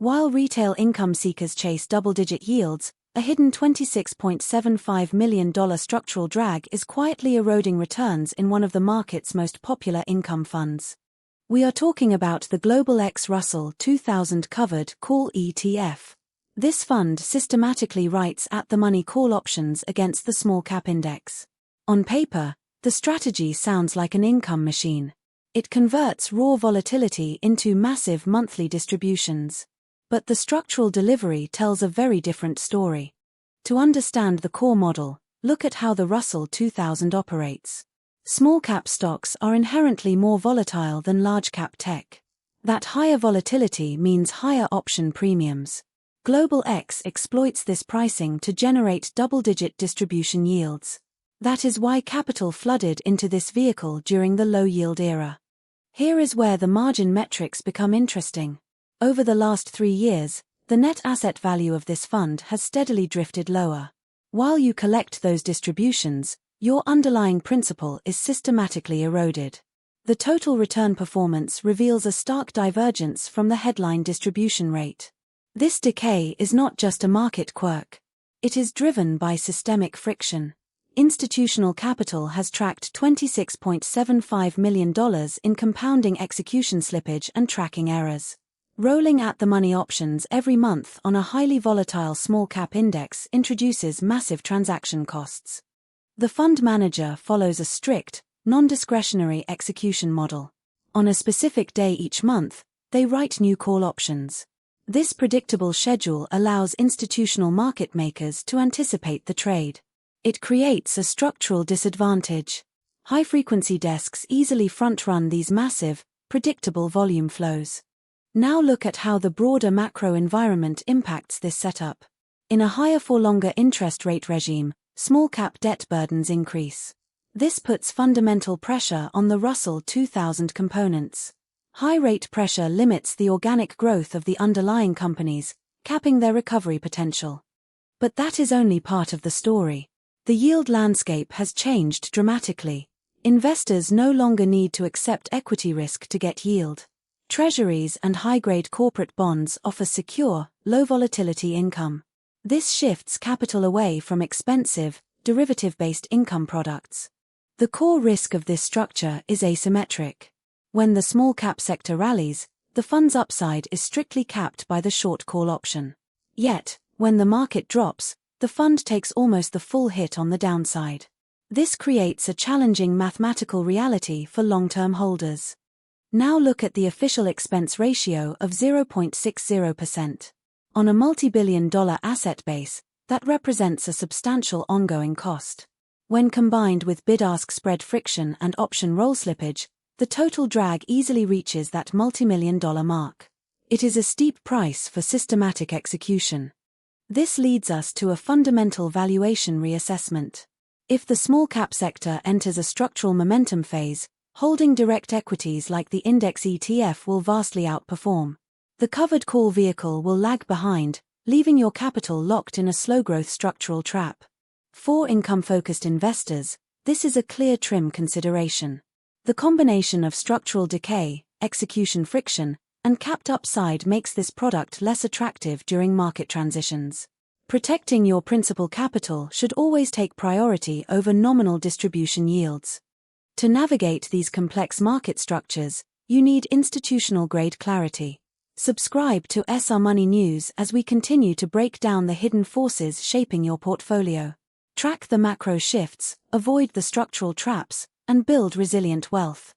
While retail income seekers chase double-digit yields, a hidden $26.75 million structural drag is quietly eroding returns in one of the market's most popular income funds. We are talking about the Global X Russell 2000 Covered Call ETF. This fund systematically writes at-the-money call options against the small-cap index. On paper, the strategy sounds like an income machine. It converts raw volatility into massive monthly distributions. But the structural delivery tells a very different story. To understand the core model, look at how the Russell 2000 operates. Small-cap stocks are inherently more volatile than large-cap tech. That higher volatility means higher option premiums. Global X exploits this pricing to generate double-digit distribution yields. That is why capital flooded into this vehicle during the low-yield era. Here is where the margin metrics become interesting. Over the last 3 years, the net asset value of this fund has steadily drifted lower. While you collect those distributions, your underlying principal is systematically eroded. The total return performance reveals a stark divergence from the headline distribution rate. This decay is not just a market quirk. It is driven by systemic friction. Institutional capital has tracked $26.75 million in compounding execution slippage and tracking errors. Rolling at-the-money options every month on a highly volatile small-cap index introduces massive transaction costs. The fund manager follows a strict, non-discretionary execution model. On a specific day each month, they write new call options. This predictable schedule allows institutional market makers to anticipate the trade. It creates a structural disadvantage. High-frequency desks easily front-run these massive, predictable volume flows. Now look at how the broader macro environment impacts this setup. In a higher-for-longer interest rate regime, small-cap debt burdens increase. This puts fundamental pressure on the Russell 2000 components. High-rate pressure limits the organic growth of the underlying companies, capping their recovery potential. But that is only part of the story. The yield landscape has changed dramatically. Investors no longer need to accept equity risk to get yield. Treasuries and high-grade corporate bonds offer secure, low-volatility income. This shifts capital away from expensive, derivative-based income products. The core risk of this structure is asymmetric. When the small-cap sector rallies, the fund's upside is strictly capped by the short call option. Yet, when the market drops, the fund takes almost the full hit on the downside. This creates a challenging mathematical reality for long-term holders. Now look at the official expense ratio of 0.60%. On a multi-billion-dollar asset base, that represents a substantial ongoing cost. When combined with bid-ask spread friction and option roll slippage, the total drag easily reaches that multi-million-dollar mark. It is a steep price for systematic execution. This leads us to a fundamental valuation reassessment. If the small-cap sector enters a structural momentum phase, holding direct equities like the index ETF will vastly outperform. The covered call vehicle will lag behind, leaving your capital locked in a slow-growth structural trap. For income-focused investors, this is a clear trim consideration. The combination of structural decay, execution friction, and capped upside makes this product less attractive during market transitions. Protecting your principal capital should always take priority over nominal distribution yields. To navigate these complex market structures, you need institutional-grade clarity. Subscribe to SR Money News as we continue to break down the hidden forces shaping your portfolio. Track the macro shifts, avoid the structural traps, and build resilient wealth.